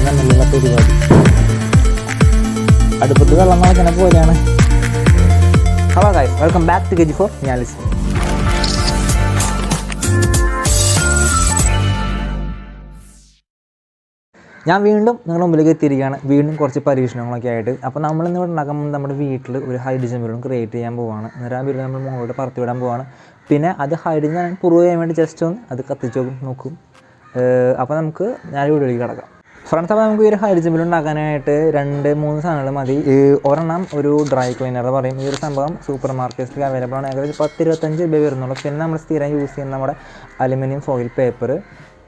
തമ്മിലുള്ള പരിപാടി. അടുപ്പത്ത് വെള്ളം നടക്കുന്ന പോലെയാണ്. Hello guys, welcome back to KG4. ഞാൻ ലിസൺ. ഞാൻ വീണ്ടും നിങ്ങളുടെ മുമ്പിലേക്ക് എത്തിയിരിക്കുകയാണ്, വീണ്ടും കുറച്ച് പരീക്ഷണങ്ങളൊക്കെ ആയിട്ട്. അപ്പോൾ നമ്മളിന്നിവിടെ ഉണ്ടാക്കുമ്പോൾ നമ്മുടെ വീട്ടിൽ ഒരു ഹൈഡ്രജൻ ബലൂൺ ക്രിയേറ്റ് ചെയ്യാൻ പോവുകയാണ്. എന്നിട്ട് ആ ബലൂൺ നമ്മൾ മുകളിലോട്ട് പറത്തി വിടാൻ പോവുകയാണ്. പിന്നെ അത് ഹൈഡ്രജൻ പ്രൂവ് ചെയ്യാൻ വേണ്ടി ജസ്റ്റ് ഒന്ന് അത് കത്തിച്ച് നോക്കും. അപ്പോൾ നമുക്ക് ഞാൻ വീഡിയോയിലേക്ക് കിടക്കാം. ഫ്രണ്ട്സ്, അപ്പോൾ നമുക്ക് ഈ ഒരു ഹൈഡ്രജൻ ബലൂൺ ഉണ്ടാക്കാനായിട്ട് 2-3 സാധനങ്ങൾ മതി. ഒരെണ്ണം ഒരു ഡ്രൈ ക്ലീനർ പറയും. ഈ ഒരു സംഭവം സൂപ്പർ മാർക്കറ്റിൽ അവൈലബിൾ ആണ്. ഏകദേശം 10-25 രൂപ വരുന്നുള്ളൂ. പിന്നെ നമ്മൾ സ്ഥിരം യൂസ് ചെയ്യുന്ന നമ്മുടെ അലുമിനിയം ഫോയിൽ പേപ്പർ,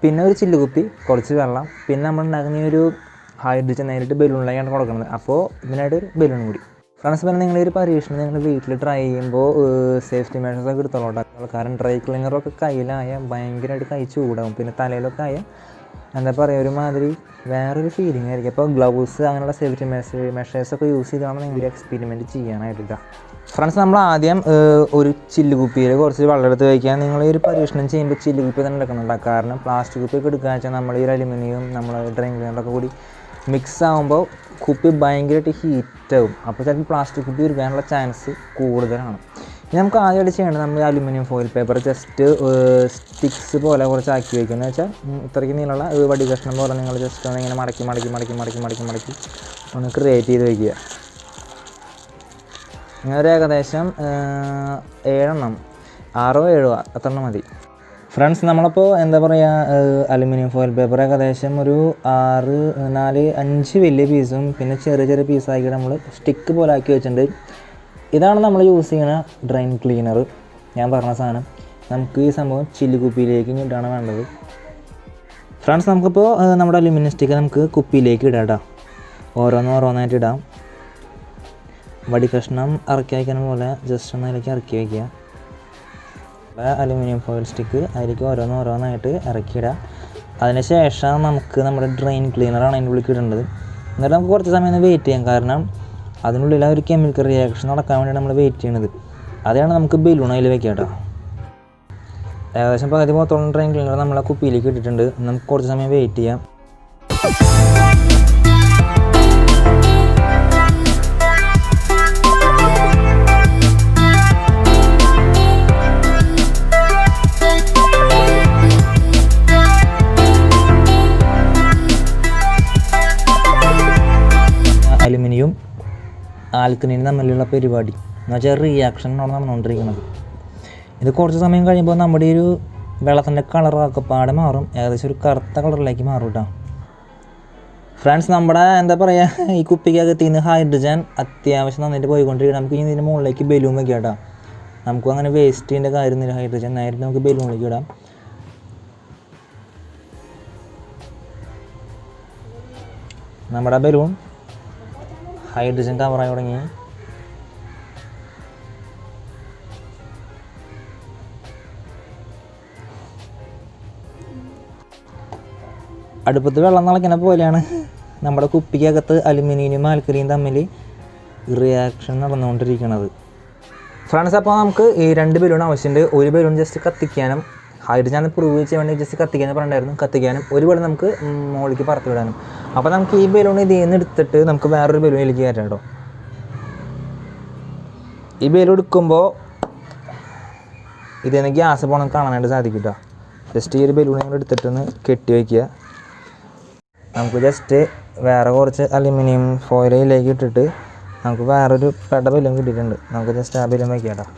പിന്നെ ഒരു ചില്ലുകുപ്പി, കുറച്ച് വെള്ളം, പിന്നെ നമ്മൾ ഉണ്ടാക്കുന്ന ഈ ഒരു ഹൈഡ്രജൻ നേരിട്ട് ബലൂണിലേക്കാണ് കൊടുക്കുന്നത്. അപ്പോൾ ഇതിനായിട്ട് ഒരു ബലൂൺ കൂടി. ഫ്രണ്ട്സ്, പിന്നെ നിങ്ങളൊരു പരീക്ഷണം നിങ്ങൾ വീട്ടിൽ ട്രൈ ചെയ്യുമ്പോൾ സേഫ്റ്റി മെഷേഴ്സൊക്കെ എടുത്തോളൂ. കാരണം ഡ്രൈ ക്ലീനറൊക്കെ കയ്യിലായ ഭയങ്കരമായിട്ട് കൈ ചൂടാവും. പിന്നെ തലയിലൊക്കെ ആയ എന്താ പറയുക, ഒരുമാതിരി വേറൊരു ഫീലിംഗ് ആയിരിക്കും. അപ്പോൾ ഗ്ലൗസ് അങ്ങനെയുള്ള സേഫ്റ്റി മെഷേഴ്സൊക്കെ യൂസ് ചെയ്താണ് നിങ്ങൾ എക്സ്പെരിമെൻറ്റ് ചെയ്യാനായിട്ടില്ല. ഫ്രണ്ട്സ്, നമ്മൾ ആദ്യം ഒരു ചില്ലുകുപ്പിയിൽ കുറച്ച് വെള്ളം എടുത്ത് വയ്ക്കുക. നിങ്ങൾ ഈ ഒരു പരീക്ഷണം ചെയ്യുമ്പോൾ ചില്ലുകുപ്പി തന്നെ എടുക്കുന്നുണ്ട്. കാരണം പ്ലാസ്റ്റിക് കുപ്പിയൊക്കെ എടുക്കുക വെച്ചാൽ നമ്മൾ ഈ ഒരു അലുമിനിയം നമ്മൾ ഡ്രൈ ക്ലീനറൊക്കെ കൂടി മിക്സ് ആകുമ്പോൾ കുപ്പി ഭയങ്കരമായിട്ട് ഹീറ്റാവും. അപ്പോൾ ചിലപ്പോൾ പ്ലാസ്റ്റിക് കുപ്പി ഉരുകാനുള്ള ചാൻസ് കൂടുതലാണ്. ഇനി നമുക്ക് ആദ്യമായിട്ട് ചെയ്യേണ്ടത്, നമ്മൾ aluminium foil paper just sticks പോലെ കുറച്ച് ആക്കി വയ്ക്കുക. എന്ന് വെച്ചാൽ ഇത്രയ്ക്ക് നീളമുള്ള വടി കഷ്ണം പോലെ നിങ്ങൾ ജസ്റ്റ് ഒന്ന് ഇങ്ങനെ മടക്കി ഒന്ന് ക്രിയേറ്റ് ചെയ്ത് വയ്ക്കുക. ഇങ്ങനെ ഒരു ഏകദേശം 6-7 അത്രണ്ണം മതി. ഫ്രണ്ട്സ്, നമ്മളിപ്പോൾ എന്താ പറയുക, അലുമിനിയം ഫോയിൽ പേപ്പർ ഏകദേശം ഒരു 5 വലിയ പീസും പിന്നെ ചെറിയ പീസാക്കിയിട്ട് നമ്മൾ സ്റ്റിക്ക് പോലെ ആക്കി വെച്ചിട്ടുണ്ട്. ഇതാണ് നമ്മൾ യൂസ് ചെയ്യുന്ന ഡ്രെയിൻ ക്ലീനർ, ഞാൻ പറഞ്ഞ സാധനം. നമുക്ക് ഈ സംഭവം ചില്ലുകുപ്പിയിലേക്ക് ഇട്ടാണ് വേണ്ടത്. ഫ്രണ്ട്സ്, നമുക്കിപ്പോൾ നമ്മുടെ അലുമിനിയം സ്റ്റിക്ക് നമുക്ക് കുപ്പിയിലേക്ക് ഇടാം. ഓരോന്നായിട്ട് ഇടാം. വടി കഷ്ണം ഇറക്കി വയ്ക്കുന്ന പോലെ ജസ്റ്റ് ഒന്ന് അതിലേക്ക് ഇറക്കി വയ്ക്കുക. അലുമിനിയം ഫോയിൽ സ്റ്റിക്ക് അതിലേക്ക് ഓരോന്നായിട്ട് ഇറക്കിയിടുക. അതിനുശേഷം നമുക്ക് നമ്മുടെ ഡ്രെയിൻ ക്ലീനറാണ് അതിൻ്റെ ഉള്ളിൽ ഇടേണ്ടത്. എന്നിട്ട് നമുക്ക് കുറച്ച് സമയം ഒന്ന് വെയിറ്റ് ചെയ്യാം. കാരണം അതിനുള്ളിൽ ആ ഒരു കെമിക്കൽ റിയാക്ഷൻ നടക്കാൻ വേണ്ടിയാണ് നമ്മൾ വെയിറ്റ് ചെയ്യണത്. അതാണ് നമുക്ക് ബലൂൺ അതിൽ വെക്കാം കേട്ടോ. ഏകദേശം പകുതി പോത്തോളം ഡ്രെയിൻ ക്ലീനർ നമ്മൾ ആ കുപ്പിയിലേക്ക് ഇട്ടിട്ടുണ്ട്. നമുക്ക് കുറച്ച് സമയം വെയിറ്റ് ചെയ്യാം. അലുമിനിയം ആൽക്കലൈനും തമ്മിലുള്ള പരിപാടി എന്ന് വെച്ചാൽ റിയാക്ഷനാണ് നടന്നുകൊണ്ടിരിക്കുന്നത്. ഇത് കുറച്ച് സമയം കഴിയുമ്പോൾ നമ്മുടെ ഈ ഒരു വെള്ളത്തിൻ്റെ കളറൊക്കെപ്പാടെ മാറും. ഏകദേശം ഒരു കറുത്ത കളറിലേക്ക് മാറും കേട്ടോ. ഫ്രണ്ട്സ്, നമ്മുടെ എന്താ പറയുക, ഈ കുപ്പിക്കകത്ത് നിന്ന് ഹൈഡ്രജൻ അത്യാവശ്യം നന്നായിട്ട് പോയിക്കൊണ്ടിരിക്കണം. നമുക്ക് ഇതിന് മുകളിലേക്ക് ബലൂൺ വയ്ക്കാം കേട്ടോ. നമുക്കും അങ്ങനെ വേസ്റ്റ് ചെയ്യേണ്ട കാര്യമൊന്നുമില്ല. ഹൈഡ്രജൻ നേരിട്ട് നമുക്ക് ബലൂണിലേക്ക് ഇടാം. നമ്മുടെ ബലൂൺ ഹൈഡ്രജൻ കവറായി തുടങ്ങി. അടുപ്പത്ത് വെള്ളം തിളയ്ക്കുന്ന പോലെയാണ് നമ്മുടെ കുപ്പിക്കകത്ത് അലുമിനിയം ആൽക്കലിയും തമ്മിൽ റിയാക്ഷൻ നടന്നുകൊണ്ടിരിക്കുന്നത്. ഫ്രണ്ട്സ്, അപ്പോൾ നമുക്ക് ഈ 2 ബലൂൺ ആവശ്യമുണ്ട്. ഒരു ബലൂൺ ജസ്റ്റ് കത്തിക്കാനും ഹൈഡ്രജൻ പ്രൂവ് ചെയ്യാൻ വേണ്ടി ജസ്റ്റ് കത്തിക്കാൻ പറഞ്ഞിട്ടുണ്ടായിരുന്നു. കത്തിക്കാനും ഒരു ബലൂൺ നമുക്ക് മുകളിലേക്ക് പറത്തി വിടാനും. അപ്പോൾ നമുക്ക് ഈ ബലൂൺ ഇതിൽ നിന്ന് എടുത്തിട്ട് നമുക്ക് വേറൊരു ബലൂണിലേക്ക് കയറ്റാം കേട്ടോ. ഈ ബലൂൺ എടുക്കുമ്പോൾ ഇതിൽ നിന്ന് ഗ്യാസ് പോകണം കാണാനായിട്ട് സാധിക്കും കേട്ടോ. ജസ്റ്റ് ഈ ഒരു ബലൂൺ ഞങ്ങൾ എടുത്തിട്ടൊന്ന് കെട്ടി വയ്ക്കുക. നമുക്ക് ജസ്റ്റ് വേറെ കുറച്ച് അലുമിനിയം ഫോയിലിലേക്ക് ഇട്ടിട്ട് നമുക്ക് വേറൊരു പെട ബലൂൺ കിട്ടിയിട്ടുണ്ട്. നമുക്ക് ജസ്റ്റ് ആ ബലൂൺ വയ്ക്കാം കേട്ടോ.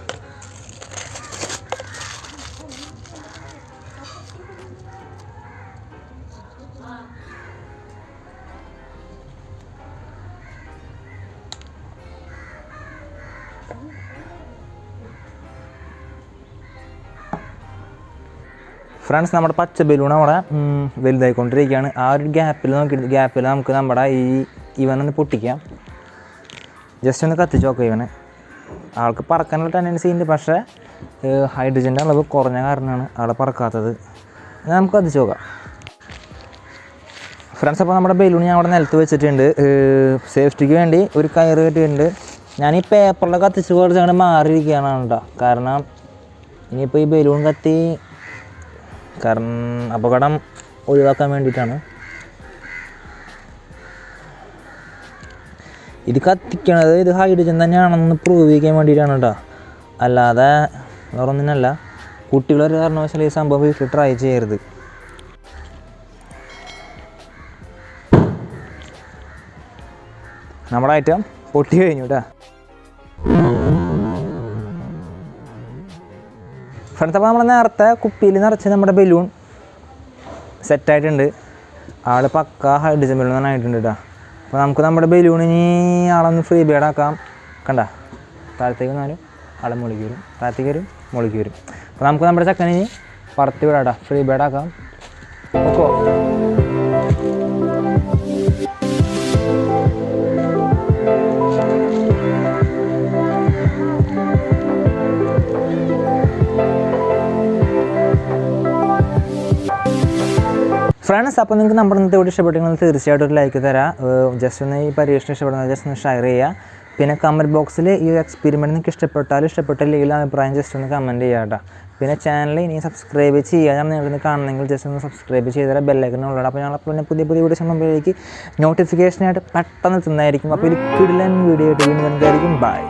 ഫ്രണ്ട്സ്, നമ്മുടെ പച്ച ബലൂൺ അവിടെ വലുതായിക്കൊണ്ടിരിക്കുകയാണ്. ആ ഒരു ഗ്യാപ്പിൽ നമുക്ക് നമ്മുടെ ഇവനൊന്ന് പൊട്ടിക്കാം. ജസ്റ്റ് ഒന്ന് കത്തിച്ച് നോക്കാം. ഇവന് ആൾക്ക് പറക്കാനുള്ള ടെൻഡൻസി ഉണ്ട്, പക്ഷേ ഹൈഡ്രജൻ്റെ അളവ് കുറഞ്ഞ കാരണമാണ് ആളെ പറക്കാത്തത്. നമുക്ക് കത്തിച്ച് നോക്കാം. ഫ്രണ്ട്സ്, അപ്പോൾ നമ്മുടെ ബലൂൺ ഞാൻ അവിടെ നിലത്ത് വെച്ചിട്ടുണ്ട്. സേഫ്റ്റിക്ക് വേണ്ടി ഒരു കയറ് കെട്ടിയിട്ടുണ്ട്. ഞാൻ ഈ പേപ്പറിലൊക്കെ കത്തിച്ച് കുറച്ച് അങ്ങനെ മാറിയിരിക്കുകയാണ് കേട്ടോ. കാരണം ഇനിയിപ്പോൾ ഈ ബലൂൺ കത്തി കാരണം അപകടം ഒഴിവാക്കാൻ വേണ്ടിയിട്ടാണ്. ഇത് കത്തിക്കണത് ഇത് ഹൈഡ്രജൻ തന്നെയാണെന്ന് പ്രൂവ് ചെയ്യാൻ വേണ്ടിയിട്ടാണ് കേട്ടോ, അല്ലാതെ വേറൊന്നിനല്ല. കുട്ടികളൊരു കാരണവശാലും ഈ സംഭവം വീട്ടിൽ ട്രൈ ചെയ്യരുത്. നമ്മുടെ ഐറ്റം പൊട്ടി കഴിഞ്ഞു കേട്ടോ ഫ്രണ്ട്സ്. അപ്പോൾ നമ്മൾ നേരത്തെ കുപ്പിയിൽ നിറച്ച് നമ്മുടെ ബലൂൺ സെറ്റായിട്ടുണ്ട്. ആൾ പക്ക ഹൈഡ്രജൻ ബലൂൺ തന്നെ ആയിട്ടുണ്ട് കേട്ടോ. അപ്പോൾ നമുക്ക് നമ്മുടെ ബലൂണിന് ആളൊന്ന് ഫ്രീ ബേഡാക്കാം. കണ്ട താഴത്തേക്ക് വന്നാലും ആളെ മുകളിലേക്ക് വരും, താഴത്തേക്ക് വരും, മുകളിലേക്ക് വരും. അപ്പോൾ നമുക്ക് നമ്മുടെ ചക്കനിന് പറത്തി വിടാം, ഫ്രീ ബേഡാക്കാം. ഓക്കോ ഫ്രണ്ട്സ്. അപ്പോൾ നിങ്ങൾക്ക് നമ്മുടെ ഇന്നത്തെ വീഡിയോ ഇഷ്ടപ്പെട്ടെങ്കിൽ തീർച്ചയായിട്ടും ഒരു ലൈക്ക് തരാം. ജസ്റ്റ് ഒന്ന് ഈ പരീക്ഷണം ഇഷ്ടപ്പെടുന്നത് ജസ്റ്റ് ഒന്ന് ഷെയർ ചെയ്യുക. പിന്നെ കമൻറ്റ് ബോക്സിൽ ഈ എക്സ്പെരിമെൻറ്റ് നിങ്ങൾക്ക് ഇഷ്ടപ്പെട്ടില്ലെങ്കിലും അഭിപ്രായം ജസ്റ്റ് ഒന്ന് കമൻറ്റ് ചെയ്യുക കേട്ടോ. പിന്നെ ചാനൽ ഇനി സബ്സ്ക്രൈബ് ചെയ്യുക. ഞാൻ നിങ്ങളിന്ന് കാണണമെങ്കിൽ ജസ്റ്റ് ഒന്ന് സബ്സ്ക്രൈബ് ചെയ്താൽ ബെല്ലൈക്കനുള്ളത്. അപ്പോൾ ഞങ്ങൾ പിന്നെ പുതിയ വീഡിയോസ് മുമ്പിലേക്ക് നോട്ടിഫിക്കേഷനായിട്ട് പെട്ടെന്ന് എത്തുന്നതായിരിക്കും. അപ്പോൾ ഒരു കിടിലൻ വീഡിയോ ആയിട്ട് വീണ്ടും വരുന്നതായിരിക്കും. ബൈ.